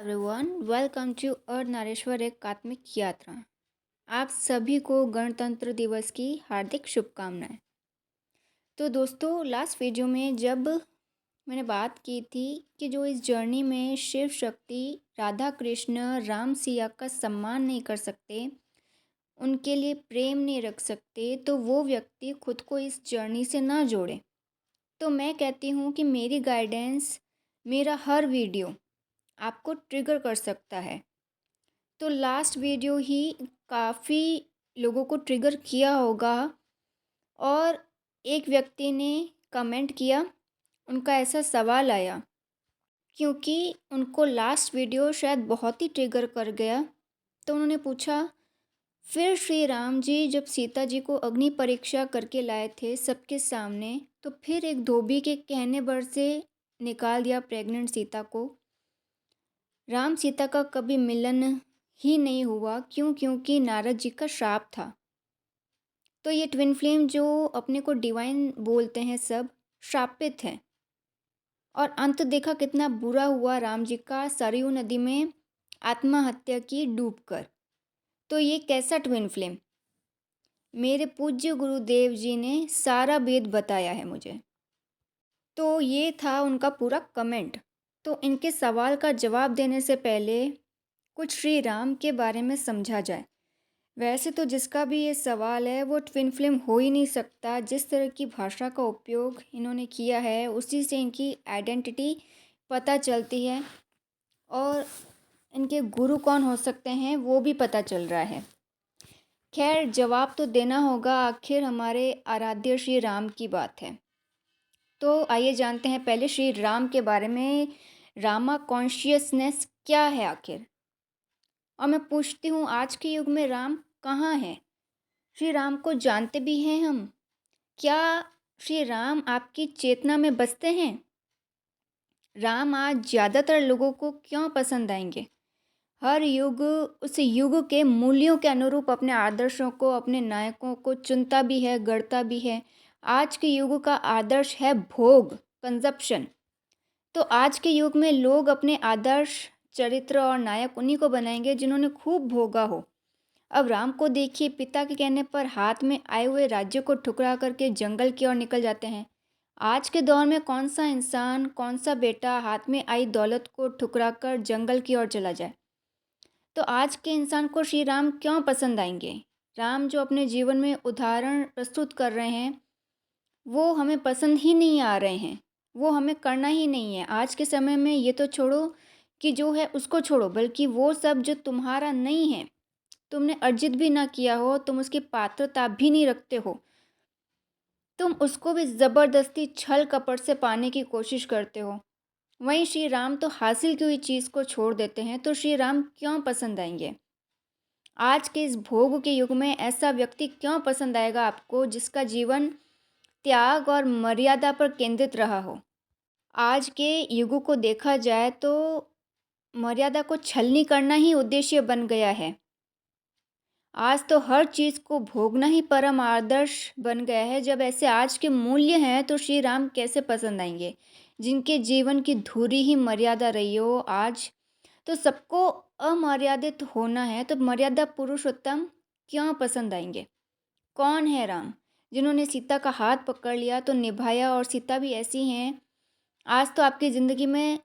Everyone welcome to Ardhanarishvara एकात्मिक यात्रा। आप सभी को गणतंत्र दिवस की हार्दिक शुभकामनाएं। तो दोस्तों, लास्ट वीडियो में जब मैंने बात की थी कि जो इस जर्नी में शिव शक्ति, राधा कृष्ण, राम सिया का सम्मान नहीं कर सकते, उनके लिए प्रेम नहीं रख सकते, तो वो व्यक्ति खुद को इस जर्नी से ना जोड़े। तो मैं कहती हूँ कि मेरी गाइडेंस, मेरा हर वीडियो आपको ट्रिगर कर सकता है। तो लास्ट वीडियो ही काफ़ी लोगों को ट्रिगर किया होगा और एक व्यक्ति ने कमेंट किया, उनका ऐसा सवाल आया क्योंकि उनको लास्ट वीडियो शायद बहुत ही ट्रिगर कर गया। तो उन्होंने पूछा, फिर श्री राम जी जब सीता जी को अग्नि परीक्षा करके लाए थे सबके सामने, तो फिर एक धोबी के कहने भर से निकाल दिया प्रेग्नेंट सीता को। राम सीता का कभी मिलन ही नहीं हुआ, क्योंकि नारद जी का श्राप था। तो ये ट्विन फ्लेम जो अपने को डिवाइन बोलते हैं सब श्रापित हैं। और अंत देखा कितना बुरा हुआ राम जी का, सरयू नदी में आत्महत्या की डूबकर। तो ये कैसा ट्विन फ्लेम, मेरे पूज्य गुरुदेव जी ने सारा वेद बताया है मुझे। तो ये था उनका पूरा कमेंट। तो इनके सवाल का जवाब देने से पहले कुछ श्री राम के बारे में समझा जाए। वैसे तो जिसका भी ये सवाल है वो ट्विन फ्लेम हो ही नहीं सकता। जिस तरह की भाषा का उपयोग इन्होंने किया है उसी से इनकी आइडेंटिटी पता चलती है और इनके गुरु कौन हो सकते हैं वो भी पता चल रहा है। खैर, जवाब तो देना होगा, आखिर हमारे आराध्य श्री राम की बात है। तो आइए जानते हैं पहले श्री राम के बारे में, रामा कॉन्शियसनेस क्या है आखिर। और मैं पूछती हूँ, आज के युग में राम कहाँ है? श्री राम को जानते भी हैं हम? क्या श्री राम आपकी चेतना में बसते हैं? राम आज ज़्यादातर लोगों को क्यों पसंद आएंगे? हर युग उस युग के मूल्यों के अनुरूप अपने आदर्शों को, अपने नायकों को चुनता भी है, गढ़ता भी है। आज के युग का आदर्श है भोग, कंजप्शन। तो आज के युग में लोग अपने आदर्श, चरित्र और नायक उन्हीं को बनाएंगे जिन्होंने खूब भोगा हो। अब राम को देखिए, पिता के कहने पर हाथ में आए हुए राज्य को ठुकरा करके जंगल की ओर निकल जाते हैं। आज के दौर में कौन सा इंसान, कौन सा बेटा हाथ में आई दौलत को ठुकरा कर जंगल की ओर चला जाए? तो आज के इंसान को श्री राम क्यों पसंद आएंगे? राम जो अपने जीवन में उदाहरण प्रस्तुत कर रहे हैं वो हमें पसंद ही नहीं आ रहे हैं, वो हमें करना ही नहीं है। आज के समय में ये तो छोड़ो कि जो है उसको छोड़ो, बल्कि वो सब जो तुम्हारा नहीं है, तुमने अर्जित भी ना किया हो, तुम उसकी पात्रता भी नहीं रखते हो, तुम उसको भी ज़बरदस्ती छल कपट से पाने की कोशिश करते हो। वहीं श्री राम तो हासिल की हुई चीज़ को छोड़ देते हैं। तो श्री राम क्यों पसंद आएंगे? आज के इस भोग के युग में ऐसा व्यक्ति क्यों पसंद आएगा आपको जिसका जीवन त्याग और मर्यादा पर केंद्रित रहा हो? आज के युग को देखा जाए तो मर्यादा को छलनी करना ही उद्देश्य बन गया है। आज तो हर चीज़ को भोगना ही परम आदर्श बन गया है। जब ऐसे आज के मूल्य हैं तो श्री राम कैसे पसंद आएंगे, जिनके जीवन की धुरी ही मर्यादा रही हो। आज तो सबको अमर्यादित होना है, तो मर्यादा पुरुषोत्तम क्यों पसंद आएंगे? कौन है राम जिन्होंने सीता का हाथ पकड़ लिया तो निभाया, और सीता भी ऐसी हैं। आज तो आपकी ज़िंदगी में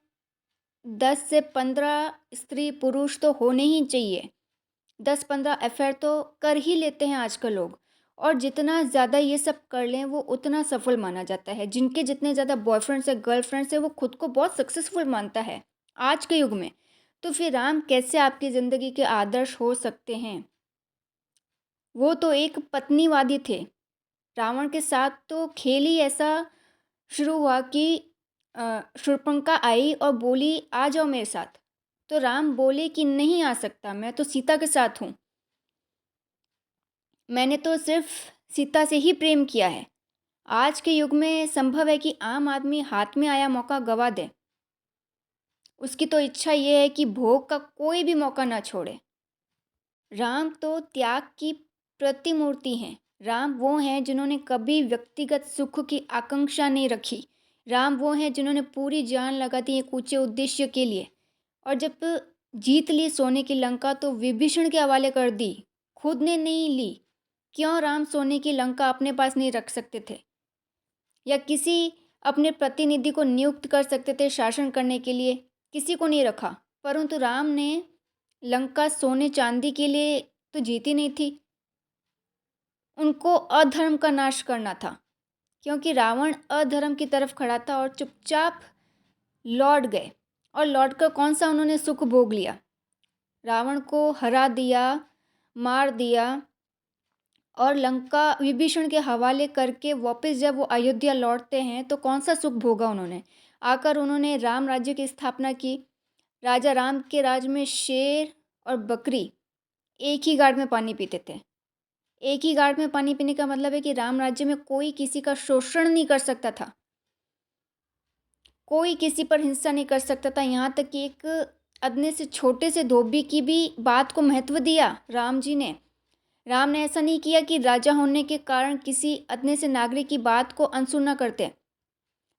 10 से 15 स्त्री पुरुष तो होने ही चाहिए। 10-15 अफेयर तो कर ही लेते हैं आजकल लोग, और जितना ज़्यादा ये सब कर लें वो उतना सफल माना जाता है। जिनके जितने ज़्यादा बॉयफ्रेंड्स है, गर्लफ्रेंड्स है, वो खुद को बहुत सक्सेसफुल मानता है आज के युग में। तो फिर राम कैसे आपकी ज़िंदगी के आदर्श हो सकते हैं? वो तो एक पत्नीवादी थे। रावण के साथ तो खेल ही ऐसा शुरू हुआ कि शूर्पणखा आई और बोली, आ जाओ मेरे साथ। तो राम बोले कि नहीं आ सकता, मैं तो सीता के साथ हूँ, मैंने तो सिर्फ सीता से ही प्रेम किया है। आज के युग में संभव है कि आम आदमी हाथ में आया मौका गवा दे। उसकी तो इच्छा ये है कि भोग का कोई भी मौका ना छोड़े। राम तो त्याग की प्रतिमूर्ति हैं। राम वो हैं जिन्होंने कभी व्यक्तिगत सुख की आकांक्षा नहीं रखी। राम वो हैं जिन्होंने पूरी जान लगा दी एक ऊंचे उद्देश्य के लिए, और जब जीत ली सोने की लंका तो विभीषण के हवाले कर दी, खुद ने नहीं ली। क्यों राम सोने की लंका अपने पास नहीं रख सकते थे, या किसी अपने प्रतिनिधि को नियुक्त कर सकते थे शासन करने के लिए? किसी को नहीं रखा, परंतु राम ने लंका सोने चांदी के लिए तो जीती नहीं थी, उनको अधर्म का नाश करना था। क्योंकि रावण अधर्म की तरफ खड़ा था और चुपचाप लौट गए, और लौटकर कौन सा उन्होंने सुख भोग लिया? रावण को हरा दिया, मार दिया, और लंका विभीषण के हवाले करके वापस जब वो अयोध्या लौटते हैं तो कौन सा सुख भोगा उन्होंने? आकर उन्होंने राम राज्य की स्थापना की। राजा राम के राज में शेर और बकरी एक ही गाड़ में पानी पीते थे। एक ही गाड़ में पानी पीने का मतलब है कि राम राज्य में कोई किसी का शोषण नहीं कर सकता था, कोई किसी पर हिंसा नहीं कर सकता था। यहाँ तक कि एक अदने से छोटे से धोबी की भी बात को महत्व दिया राम जी ने। राम ने ऐसा नहीं किया कि राजा होने के कारण किसी अदने से नागरिक की बात को अनसुना करते।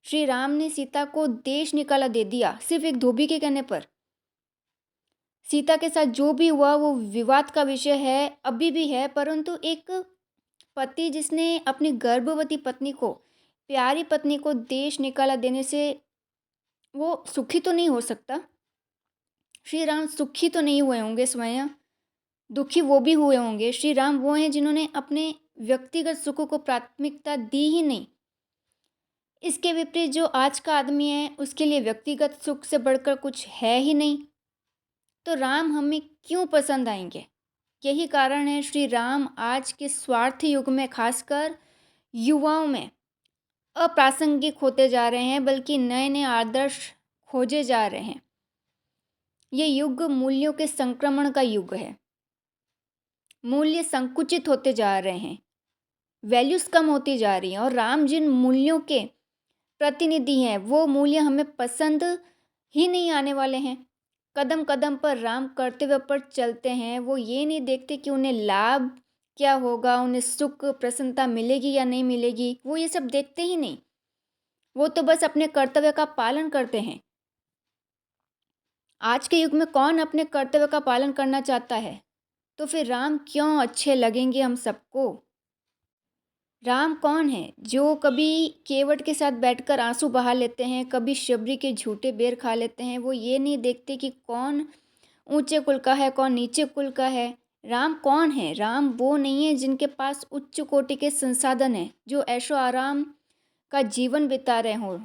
श्री राम ने सीता को देश निकाला दे दिया सिर्फ एक धोबी के कहने पर। सीता के साथ जो भी हुआ वो विवाद का विषय है, अभी भी है, परंतु एक पति जिसने अपनी गर्भवती पत्नी को, प्यारी पत्नी को देश निकाला देने से वो सुखी तो नहीं हो सकता। श्री राम सुखी तो नहीं हुए होंगे स्वयं, दुखी वो भी हुए होंगे। श्री राम वो हैं जिन्होंने अपने व्यक्तिगत सुखों को प्राथमिकता दी ही नहीं। इसके विपरीत जो आज का आदमी है उसके लिए व्यक्तिगत सुख से बढ़कर कुछ है ही नहीं। तो राम हमें क्यों पसंद आएंगे? यही कारण है श्री राम आज के स्वार्थी युग में खासकर युवाओं में अप्रासंगिक होते जा रहे हैं, बल्कि नए नए आदर्श खोजे जा रहे हैं। ये युग मूल्यों के संक्रमण का युग है। मूल्य संकुचित होते जा रहे हैं, वैल्यूज़ कम होती जा रही हैं, और राम जिन मूल्यों के प्रतिनिधि हैं वो मूल्य हमें पसंद ही नहीं आने वाले हैं। कदम कदम पर राम कर्तव्य पर चलते हैं। वो ये नहीं देखते कि उन्हें लाभ क्या होगा, उन्हें सुख प्रसन्नता मिलेगी या नहीं मिलेगी, वो ये सब देखते ही नहीं। वो तो बस अपने कर्तव्य का पालन करते हैं। आज के युग में कौन अपने कर्तव्य का पालन करना चाहता है? तो फिर राम क्यों अच्छे लगेंगे हम सबको? राम कौन है जो कभी केवट के साथ बैठकर आंसू बहा लेते हैं, कभी शबरी के झूठे बेर खा लेते हैं। वो ये नहीं देखते कि कौन ऊंचे कुल का है, कौन नीचे कुल का है। राम कौन है? राम वो नहीं है जिनके पास उच्च कोटि के संसाधन हैं, जो ऐशो आराम का जीवन बिता रहे हों।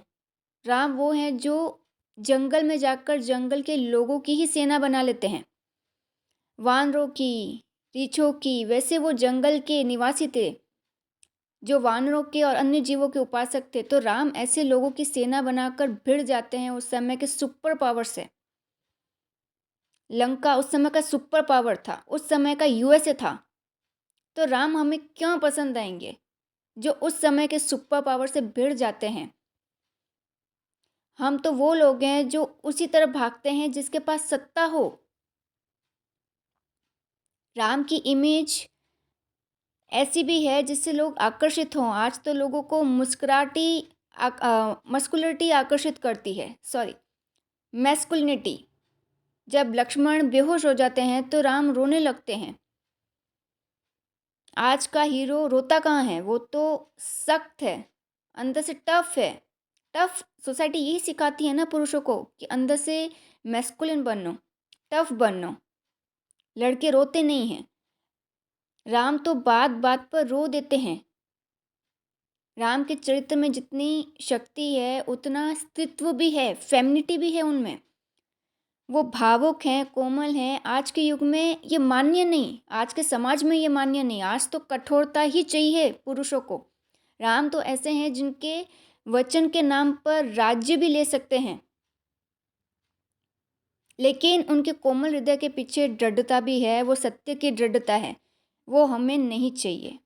राम वो हैं जो जंगल में जाकर जंगल के लोगों की ही सेना बना लेते हैं, वानरों की, रीछों की। वैसे वो जंगल के निवासी थे जो वानरों के और अन्य जीवों के उपासक थे। तो राम ऐसे लोगों की सेना बनाकर भिड़ जाते हैं उस समय के सुपर पावर से। लंका उस समय का सुपर पावर था, उस समय का यूएसए था। तो राम हमें क्यों पसंद आएंगे? जो उस समय के सुपर पावर से भिड़ जाते हैं। हम तो वो लोग हैं जो उसी तरफ भागते हैं जिसके पास सत्ता हो। राम की इमेज ऐसी भी है जिससे लोग आकर्षित हों। आज तो लोगों को मस्कुलिनिटी आकर्षित करती है, सॉरी, मैस्कुलिनिटी। जब लक्ष्मण बेहोश हो जाते हैं तो राम रोने लगते हैं। आज का हीरो रोता कहाँ है? वो तो सख्त है, अंदर से टफ है। टफ सोसाइटी यही सिखाती है ना पुरुषों को कि अंदर से मैस्कुलिन बनो, टफ बनो। लड़के रोते नहीं हैं। राम तो बात बात पर रो देते हैं। राम के चरित्र में जितनी शक्ति है उतना अस्तित्व भी है, फेमिनिटी भी है उनमें। वो भावुक हैं, कोमल हैं। आज के युग में ये मान्य नहीं, आज के समाज में ये मान्य नहीं। आज तो कठोरता ही चाहिए पुरुषों को। राम तो ऐसे हैं जिनके वचन के नाम पर राज्य भी ले सकते हैं, लेकिन उनके कोमल हृदय के पीछे दृढ़ता भी है, वो सत्य की दृढ़ता है। वो हमें नहीं चाहिए।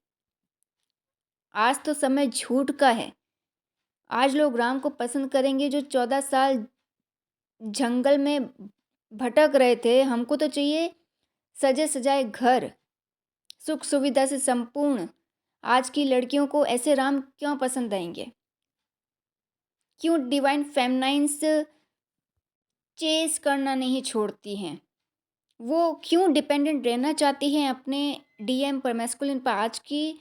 आज तो समय झूठ का है। आज लोग राम को पसंद करेंगे जो 14 साल जंगल में भटक रहे थे। हमको तो चाहिए सजे सजाए घर, सुख सुविधा से संपूर्ण। आज की लड़कियों को ऐसे राम क्यों पसंद आएंगे? क्यों डिवाइन फेमनाइन्स चेस करना नहीं छोड़ती हैं। वो क्यों डिपेंडेंट रहना चाहती हैं अपने डीएम पर, मैस्कुलिन पर। आज की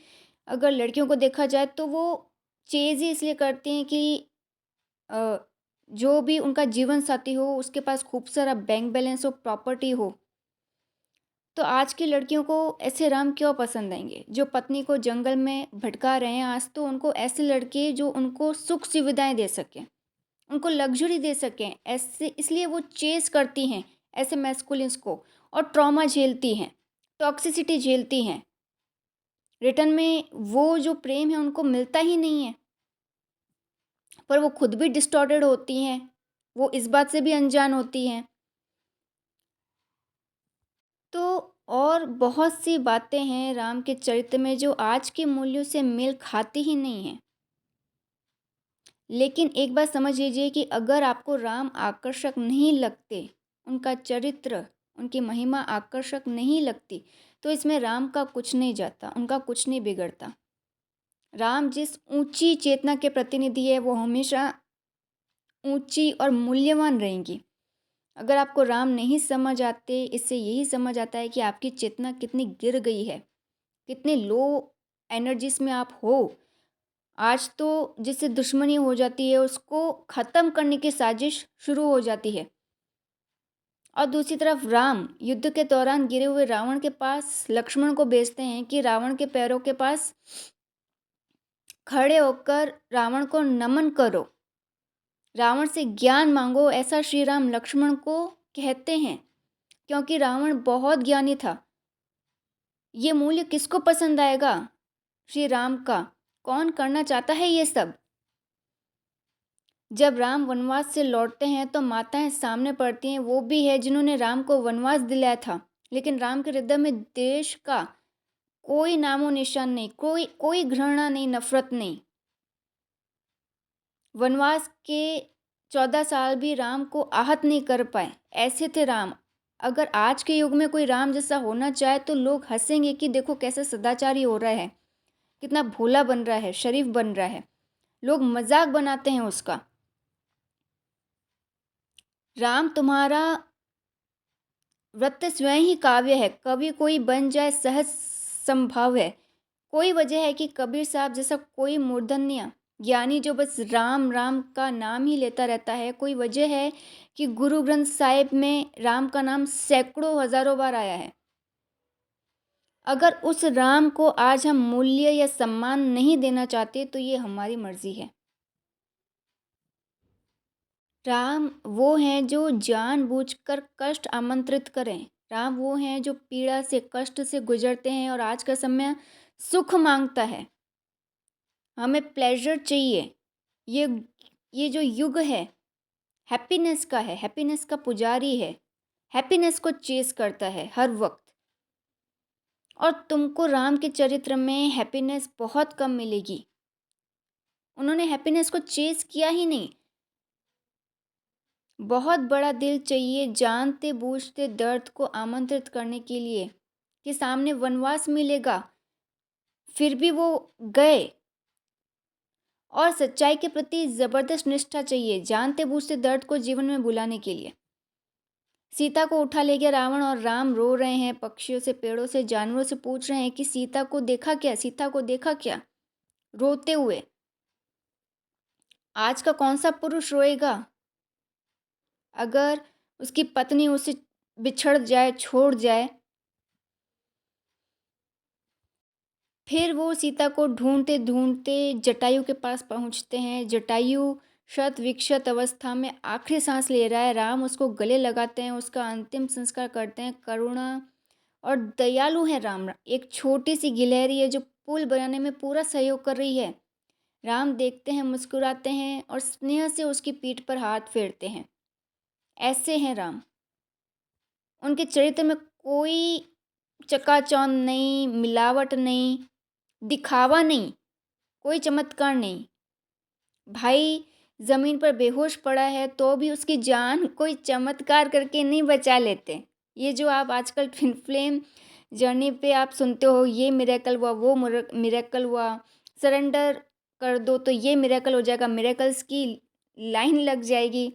अगर लड़कियों को देखा जाए तो वो चेज़ ही इसलिए करती हैं कि अ, जो भी उनका जीवन साथी हो उसके पास खूब सारा बैंक बैलेंस हो, प्रॉपर्टी हो। तो आज की लड़कियों को ऐसे राम क्यों पसंद आएंगे जो पत्नी को जंगल में भटका रहे हैं। आज तो उनको ऐसे लड़के जो उनको सुख सुविधाएं दे सकें, उनको लग्ज़री दे सकें, ऐसे इसलिए वो चेज़ करती हैं ऐसे मैस्कुलिन्स को, और ट्रॉमा झेलती हैं, टॉक्सिसिटी झेलती हैं। रिटर्न में वो जो प्रेम है उनको मिलता ही नहीं है, पर वो खुद भी डिस्टॉर्टेड होती हैं, वो इस बात से भी अनजान होती हैं। तो और बहुत सी बातें हैं राम के चरित्र में जो आज के मूल्यों से मेल खाती ही नहीं हैं। लेकिन एक बात समझ लीजिए कि अगर आपको राम आकर्षक नहीं लगते, उनका चरित्र, उनकी महिमा आकर्षक नहीं लगती, तो इसमें राम का कुछ नहीं जाता, उनका कुछ नहीं बिगड़ता। राम जिस ऊंची चेतना के प्रतिनिधि है वो हमेशा ऊंची और मूल्यवान रहेंगी। अगर आपको राम नहीं समझ आते, इससे यही समझ आता है कि आपकी चेतना कितनी गिर गई है, कितने लो एनर्जीज में आप हो। आज तो जिससे दुश्मनी हो जाती है उसको ख़त्म करने की साजिश शुरू हो जाती है। और दूसरी तरफ राम युद्ध के दौरान गिरे हुए रावण के पास लक्ष्मण को भेजते हैं कि रावण के पैरों के पास खड़े होकर रावण को नमन करो, रावण से ज्ञान मांगो, ऐसा श्री राम लक्ष्मण को कहते हैं। क्योंकि रावण बहुत ज्ञानी था। ये मूल्य किसको पसंद आएगा? श्री राम का। कौन करना चाहता है ये सब? जब राम वनवास से लौटते हैं तो माताएं सामने पड़ती हैं, वो भी है जिन्होंने राम को वनवास दिलाया था। लेकिन राम के हृदय में देश का कोई नामो निशान नहीं, कोई कोई घृणा नहीं, नफरत नहीं। वनवास के 14 साल भी राम को आहत नहीं कर पाए, ऐसे थे राम। अगर आज के युग में कोई राम जैसा होना चाहे तो लोग हंसेंगे कि देखो कैसा सदाचारी हो रहा है, कितना भोला बन रहा है, शरीफ बन रहा है। लोग मजाक बनाते हैं उसका। राम तुम्हारा व्रत स्वयं ही काव्य है, कवि कोई बन जाए सहज संभव है। कोई वजह है कि कबीर साहब जैसा कोई मूर्धन्य ज्ञानी जो बस राम राम का नाम ही लेता रहता है, कोई वजह है कि गुरु ग्रंथ साहिब में राम का नाम सैकड़ों हजारों बार आया है। अगर उस राम को आज हम मूल्य या सम्मान नहीं देना चाहते तो ये हमारी मर्जी है। राम वो हैं जो जानबूझकर कष्ट आमंत्रित करें। राम वो हैं जो पीड़ा से, कष्ट से गुजरते हैं और आज का समय सुख मांगता है। हमें प्लेजर चाहिए। ये ये जो युग है हैप्पीनेस का है, हैप्पीनेस का पुजारी है, हैप्पीनेस को चेस करता है हर वक्त। और तुमको राम के चरित्र में हैप्पीनेस बहुत कम मिलेगी। उन्होंने हैप्पीनेस को चेस किया ही नहीं। बहुत बड़ा दिल चाहिए जानते बूझते दर्द को आमंत्रित करने के लिए कि सामने वनवास मिलेगा, फिर भी वो गए। और सच्चाई के प्रति ज़बरदस्त निष्ठा चाहिए जानते बूझते दर्द को जीवन में बुलाने के लिए। सीता को उठा ले गया रावण और राम रो रहे हैं, पक्षियों से, पेड़ों से, जानवरों से पूछ रहे हैं कि सीता को देखा क्या, सीता को देखा क्या, रोते हुए। आज का कौन सा पुरुष रोएगा अगर उसकी पत्नी उससे बिछड़ जाए, छोड़ जाए? फिर वो सीता को ढूंढते ढूंढते जटायु के पास पहुंचते हैं। जटायु शत विक्षत अवस्था में आखिरी सांस ले रहा है। राम उसको गले लगाते हैं, उसका अंतिम संस्कार करते हैं। करुणा और दयालु है राम। एक छोटी सी गिलहरी है जो पुल बनाने में पूरा सहयोग कर रही है। राम देखते हैं, मुस्कुराते हैं और स्नेह से उसकी पीठ पर हाथ फेरते हैं। ऐसे हैं राम। उनके चरित्र में कोई चकाचौंध नहीं, मिलावट नहीं, दिखावा नहीं, कोई चमत्कार नहीं। भाई ज़मीन पर बेहोश पड़ा है तो भी उसकी जान कोई चमत्कार करके नहीं बचा लेते। ये जो आप आजकल ट्विन फ्लेम जर्नी पे आप सुनते हो, ये मिरेकल हुआ, वो मिरेकल हुआ, सरेंडर कर दो तो ये मिरेकल हो जाएगा, मिरेकल्स की लाइन लग जाएगी।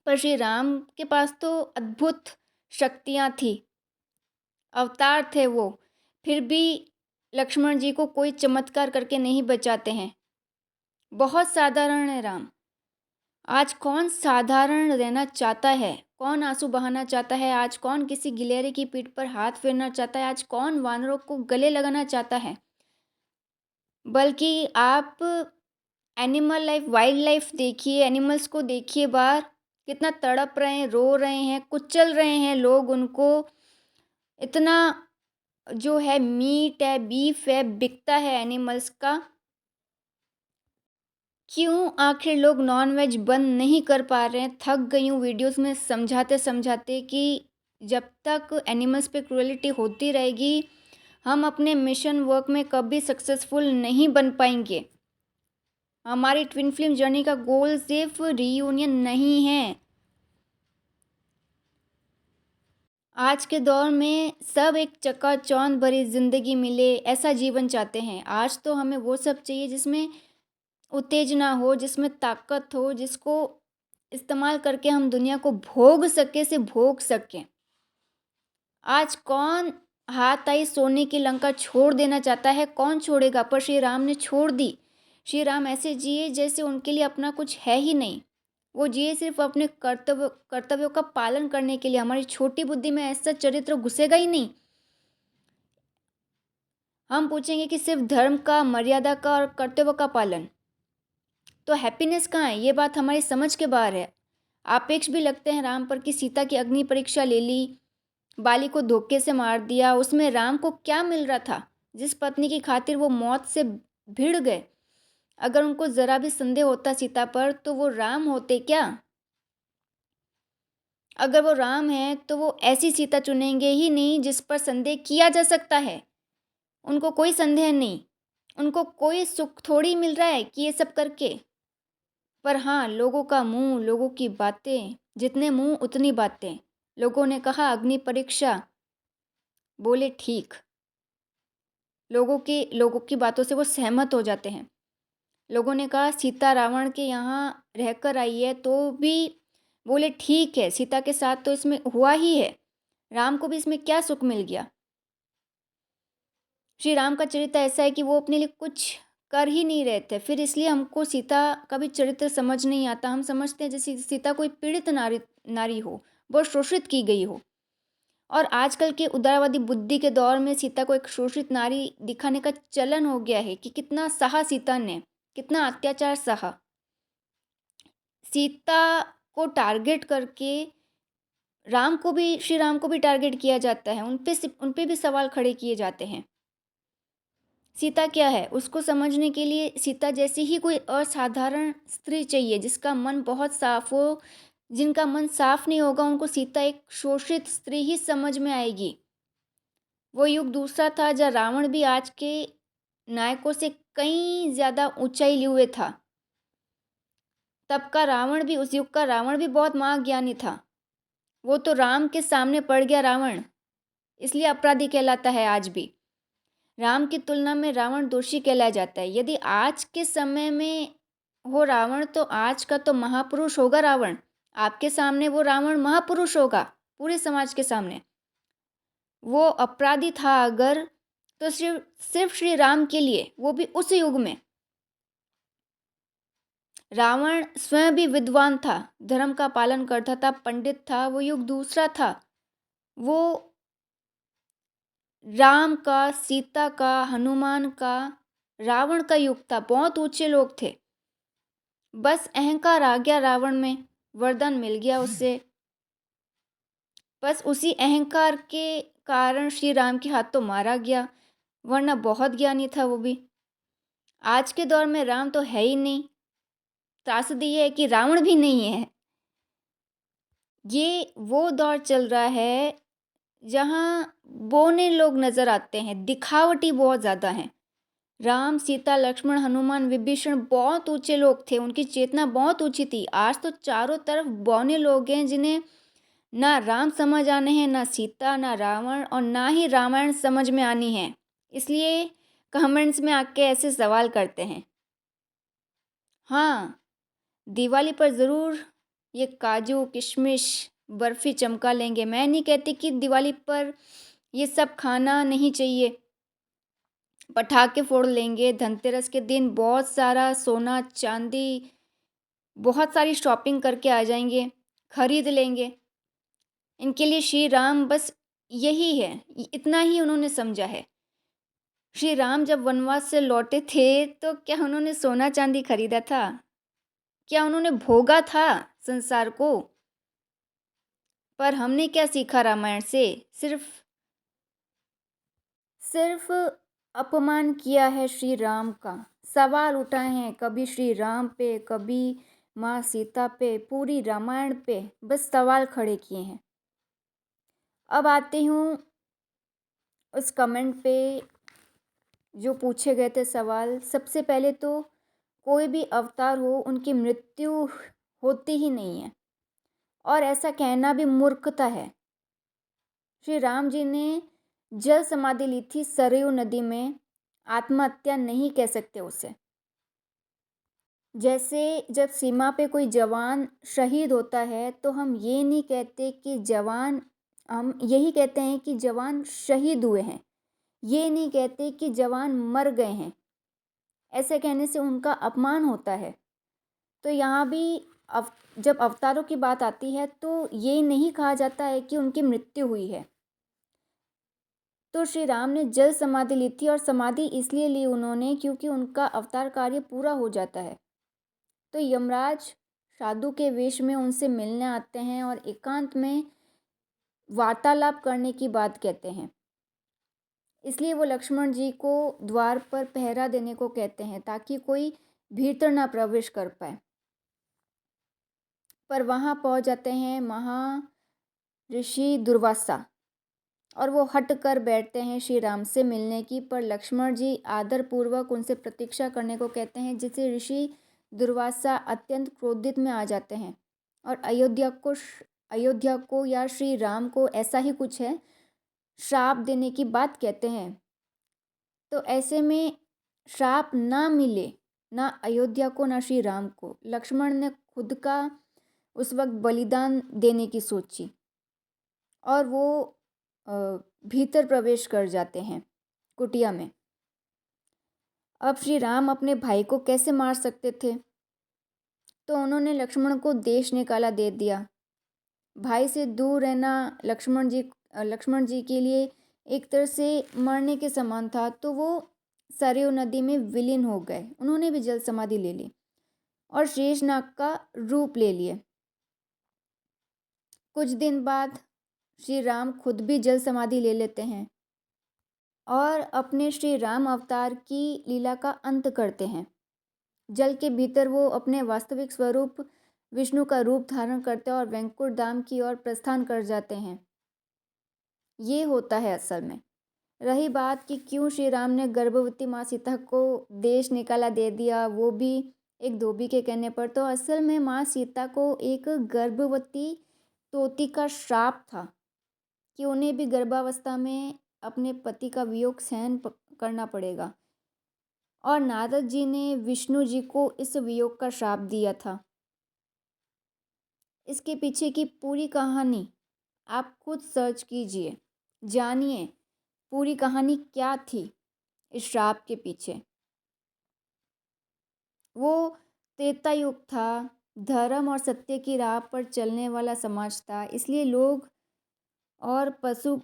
पर श्री राम के पास तो अद्भुत शक्तियाँ थी, अवतार थे वो, फिर भी लक्ष्मण जी को कोई चमत्कार करके नहीं बचाते हैं। बहुत साधारण है राम। आज कौन साधारण रहना चाहता है? कौन आंसू बहाना चाहता है? आज कौन किसी गिलहरी की पीठ पर हाथ फेरना चाहता है? आज कौन वानरों को गले लगाना चाहता है? बल्कि आप एनिमल लाइफ, वाइल्ड लाइफ देखिए, एनिमल्स को देखिए बाहर कितना तड़प रहे हैं, रो रहे हैं, कुचल रहे हैं लोग उनको। इतना जो है मीट है, बीफ है, बिकता है एनिमल्स का। क्यों आखिर लोग नॉन-वेज बंद नहीं कर पा रहे हैं? थक गई हूँ वीडियोज़ में समझाते-समझाते कि जब तक एनिमल्स पे क्रूएल्टी होती रहेगी, हम अपने मिशन वर्क में कभी सक्सेसफुल नहीं बन पाएँगे। हमारी ट्विन फ़िल्म जर्नी का गोल सिर्फ़ रीयूनियन नहीं है। आज के दौर में सब एक चकाचौंध भरी ज़िंदगी मिले, ऐसा जीवन चाहते हैं। आज तो हमें वो सब चाहिए जिसमें उत्तेजना हो, जिसमें ताकत हो, जिसको इस्तेमाल करके हम दुनिया को भोग सकें से भोग सकें। आज कौन हाथ आई सोने की लंका छोड़ देना चाहता है? कौन छोड़ेगा? पर श्री राम ने छोड़ दी। श्री राम ऐसे जिए जैसे उनके लिए अपना कुछ है ही नहीं। वो जिए सिर्फ़ अपने कर्तव्यों का पालन करने के लिए। हमारी छोटी बुद्धि में ऐसा चरित्र घुसेगा ही नहीं। हम पूछेंगे कि सिर्फ़ धर्म का, मर्यादा का और कर्तव्य का पालन। तो हैप्पीनेस कहाँ है? ये बात हमारी समझ के बाहर है। आपेक्ष भी लगते हैं राम पर कि सीता की अग्नि परीक्षा ले ली, बाली को धोखे से मार दिया। उसमें राम को क्या मिल रहा था? जिस पत्नी की खातिर वो मौत से भिड़ गए। अगर उनको ज़रा भी संदेह होता सीता पर तो वो राम होते क्या? अगर वो राम हैं तो वो ऐसी सीता चुनेंगे ही नहीं जिस पर संदेह किया जा सकता है। उनको कोई संदेह नहीं। उनको कोई सुख थोड़ी मिल रहा है कि ये सब करके। पर हाँ, लोगों का मुँह, लोगों की बातें, जितने मुँह उतनी बातें। लोगों ने कहा अग्नि परीक्षा, बोले ठीक। लोगों की बातों से वो सहमत हो जाते हैं। लोगों ने कहा सीता रावण के यहाँ रहकर आई है तो भी बोले ठीक है, सीता के साथ तो इसमें हुआ ही है। राम को भी इसमें क्या सुख मिल गया? श्री राम का चरित्र ऐसा है कि वो अपने लिए कुछ कर ही नहीं रहे थे। फिर इसलिए हमको सीता का भी चरित्र समझ नहीं आता। हम समझते हैं जैसे सीता कोई पीड़ित नारी नारी हो, बहुत शोषित की गई हो। और आजकल के उदारवादी बुद्धि के दौर में सीता को एक शोषित नारी दिखाने का चलन हो गया है कि कितना सहा सीता ने, कितना अत्याचार सहा। सीता को टारगेट करके श्री राम को भी टारगेट किया जाता है। उन पे भी सवाल खड़े किए जाते हैं। सीता क्या है? उसको समझने के लिए सीता जैसी ही कोई असाधारण स्त्री चाहिए जिसका मन बहुत साफ हो। जिनका मन साफ नहीं होगा उनको सीता एक शोषित स्त्री ही समझ में आएगी। वो युग दूसरा था जहाँ रावण भी आज के नायकों से कहीं ज़्यादा ऊंचाई लिए हुए था। उस युग का रावण भी बहुत महाज्ञानी था। वो तो राम के सामने पड़ गया रावण, इसलिए अपराधी कहलाता है आज भी। राम की तुलना में रावण दोषी कहलाया जाता है। यदि आज के समय में हो रावण तो आज का तो महापुरुष होगा रावण। आपके सामने वो रावण महापुरुष होगा पूरे समाज के सामने। वो अपराधी था अगर तो सिर्फ श्री राम के लिए, वो भी उस युग में। रावण स्वयं भी विद्वान था, धर्म का पालन करता था, पंडित था। वो युग दूसरा था। वो राम का, सीता का, हनुमान का, रावण का युग था। बहुत ऊंचे लोग थे। बस अहंकार आ गया रावण में, वरदान मिल गया उससे। बस उसी अहंकार के कारण श्री राम के हाथों मारा गया, वरना बहुत ज्ञानी था वो भी। आज के दौर में राम तो है ही नहीं। त्रासदी ये है कि रावण भी नहीं है। ये वो दौर चल रहा है जहाँ बौने लोग नज़र आते हैं, दिखावटी बहुत ज़्यादा हैं। राम, सीता, लक्ष्मण, हनुमान, विभीषण बहुत ऊंचे लोग थे। उनकी चेतना बहुत ऊंची थी। आज तो चारों तरफ बौने लोग हैं जिन्हें ना राम समझ आने हैं, ना सीता, ना रावण और ना ही रामायण समझ में आनी है। इसलिए कमेंट्स में आके ऐसे सवाल करते हैं। हाँ, दिवाली पर ज़रूर ये काजू किशमिश बर्फ़ी चमका लेंगे। मैं नहीं कहती कि दिवाली पर ये सब खाना नहीं चाहिए, पटाखे फोड़ लेंगे, धनतेरस के दिन बहुत सारा सोना चांदी, बहुत सारी शॉपिंग करके आ जाएंगे, खरीद लेंगे। इनके लिए श्री राम बस यही है, इतना ही उन्होंने समझा है। श्री राम जब वनवास से लौटे थे तो क्या उन्होंने सोना चांदी खरीदा था? क्या उन्होंने भोगा था संसार को? पर हमने क्या सीखा रामायण से? सिर्फ सिर्फ अपमान किया है श्री राम का। सवाल उठाए हैं कभी श्री राम पे, कभी माँ सीता पे, पूरी रामायण पे बस सवाल खड़े किए हैं। अब आती हूँ उस कमेंट पे जो पूछे गए थे सवाल। सबसे पहले तो कोई भी अवतार हो उनकी मृत्यु होती ही नहीं है, और ऐसा कहना भी मूर्खता है। श्री राम जी ने जल समाधि ली थी सरयू नदी में, आत्महत्या नहीं कह सकते उसे। जैसे जब सीमा पे कोई जवान शहीद होता है तो हम ये नहीं कहते कि जवान, हम यही कहते हैं कि जवान शहीद हुए हैं, ये नहीं कहते कि जवान मर गए हैं। ऐसे कहने से उनका अपमान होता है। तो यहाँ भी जब अवतारों की बात आती है तो ये नहीं कहा जाता है कि उनकी मृत्यु हुई है। तो श्री राम ने जल समाधि ली थी, और समाधि इसलिए ली उन्होंने क्योंकि उनका अवतार कार्य पूरा हो जाता है। तो यमराज साधु के वेश में उनसे मिलने आते हैं और एकांत में वार्तालाप करने की बात कहते हैं। इसलिए वो लक्ष्मण जी को द्वार पर पहरा देने को कहते हैं ताकि कोई भीतर ना प्रवेश कर पाए। पर वहाँ पहुँच जाते हैं महर्षि दुर्वासा, और वो हट कर बैठते हैं श्री राम से मिलने की। पर लक्ष्मण जी आदरपूर्वक उनसे प्रतीक्षा करने को कहते हैं, जिससे ऋषि दुर्वासा अत्यंत क्रोधित में आ जाते हैं और अयोध्या को या श्री राम को, ऐसा ही कुछ है, श्राप देने की बात कहते हैं। तो ऐसे में श्राप ना मिले, ना अयोध्या को ना श्री राम को, लक्ष्मण ने खुद का उस वक्त बलिदान देने की सोची और वो भीतर प्रवेश कर जाते हैं कुटिया में। अब श्री राम अपने भाई को कैसे मार सकते थे? तो उन्होंने लक्ष्मण को देश निकाला दे दिया। भाई से दूर रहना लक्ष्मण जी के लिए एक तरह से मरने के समान था। तो वो सरयू नदी में विलीन हो गए। उन्होंने भी जल समाधि ले ली और शेषनाग का रूप ले लिए। कुछ दिन बाद श्री राम खुद भी जल समाधि ले लेते हैं और अपने श्री राम अवतार की लीला का अंत करते हैं। जल के भीतर वो अपने वास्तविक स्वरूप विष्णु का रूप धारण करते हैं और वैकुंठ धाम की ओर प्रस्थान कर जाते हैं। ये होता है असल में। रही बात कि क्यों श्री राम ने गर्भवती माँ सीता को देश निकाला दे दिया, वो भी एक धोबी के कहने पर, तो असल में माँ सीता को एक गर्भवती तोती का श्राप था कि उन्हें भी गर्भावस्था में अपने पति का वियोग सहन करना पड़ेगा, और नारद जी ने विष्णु जी को इस वियोग का श्राप दिया था। इसके पीछे की पूरी कहानी आप खुद सर्च कीजिए, जानिए पूरी कहानी क्या थी इस श्राप के पीछे। वो त्रेता युग था, धर्म और सत्य की राह पर चलने वाला समाज था, इसलिए लोग और पशु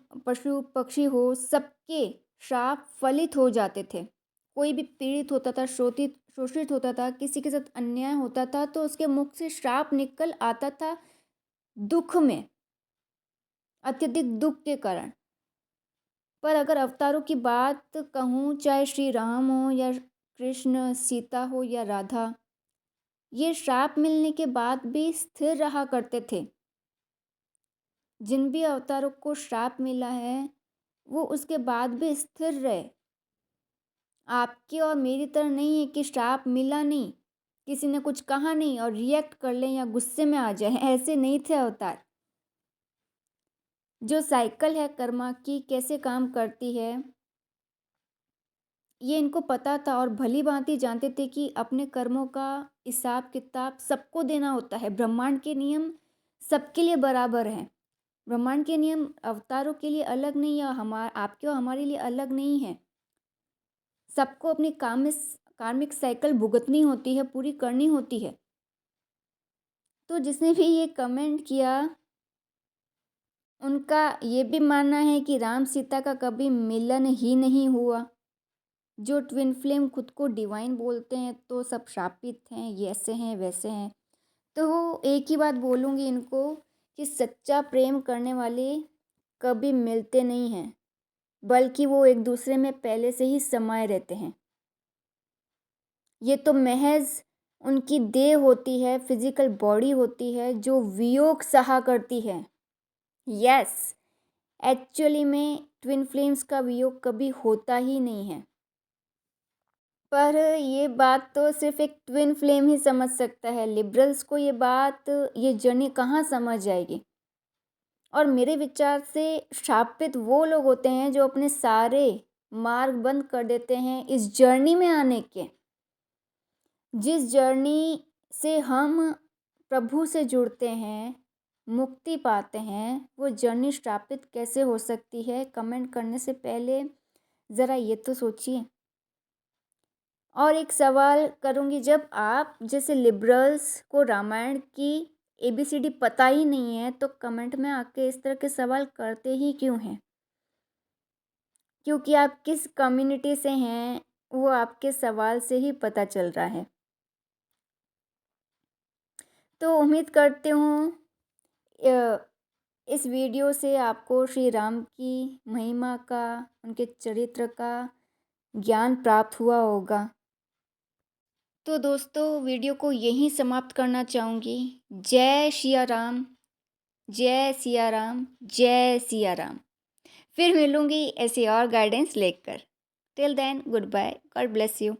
पक्षी हो, सबके श्राप फलित हो जाते थे। कोई भी पीड़ित होता था, शोषित होता था, किसी के साथ अन्याय होता था तो उसके मुख से श्राप निकल आता था, दुख में, अत्यधिक दुख के कारण। पर अगर अवतारों की बात कहूँ, चाहे श्री राम हो या कृष्ण, सीता हो या राधा, ये श्राप मिलने के बाद भी स्थिर रहा करते थे। जिन भी अवतारों को श्राप मिला है वो उसके बाद भी स्थिर रहे। आपकी और मेरी तरह नहीं है कि श्राप मिला नहीं, किसी ने कुछ कहा नहीं और रिएक्ट कर लें या गुस्से में आ जाए, ऐसे नहीं थे अवतार। जो साइकिल है कर्मा की कैसे काम करती है, ये इनको पता था और भली-भाँति जानते थे कि अपने कर्मों का हिसाब-किताब सबको देना होता है। ब्रह्मांड के नियम सबके लिए बराबर हैं। ब्रह्मांड के नियम अवतारों के लिए अलग नहीं या आपके और हमारे लिए अलग नहीं है। सबको अपनी कार्मिक साइकिल भुगतनी होती है, पूरी करनी होती है। तो जिसने भी ये कमेंट किया, उनका ये भी मानना है कि राम सीता का कभी मिलन ही नहीं हुआ। जो ट्विन फ्लेम खुद को डिवाइन बोलते हैं तो सब शापित हैं, ये ऐसे हैं वैसे हैं। तो एक ही बात बोलूँगी इनको कि सच्चा प्रेम करने वाले कभी मिलते नहीं हैं, बल्कि वो एक दूसरे में पहले से ही समाये रहते हैं। ये तो महज उनकी देह होती है, फिजिकल बॉडी होती है जो वियोग सहा करती है। यस, एक्चुअली में ट्विन फ्लेम्स का वियोग कभी होता ही नहीं है। पर ये बात तो सिर्फ एक ट्विन फ्लेम ही समझ सकता है। लिबरल्स को ये जर्नी कहाँ समझ आएगी। और मेरे विचार से शापित वो लोग होते हैं जो अपने सारे मार्ग बंद कर देते हैं इस जर्नी में आने के। जिस जर्नी से हम प्रभु से जुड़ते हैं, मुक्ति पाते हैं, वो जर्नी शापित कैसे हो सकती है? कमेंट करने से पहले ज़रा ये तो सोचिए। और एक सवाल करूँगी, जब आप जैसे लिबरल्स को रामायण की ABCD पता ही नहीं है तो कमेंट में आके इस तरह के सवाल करते ही क्यों हैं? क्योंकि आप किस कम्युनिटी से हैं वो आपके सवाल से ही पता चल रहा है। तो उम्मीद करती हूँ इस वीडियो से आपको श्री राम की महिमा का, उनके चरित्र का ज्ञान प्राप्त हुआ होगा। तो दोस्तों वीडियो को यहीं समाप्त करना चाहूँगी। जय सिया राम, जय सिया राम, जय सिया राम। फिर मिलूँगी ऐसी और गाइडेंस लेकर। Till then goodbye, God bless you.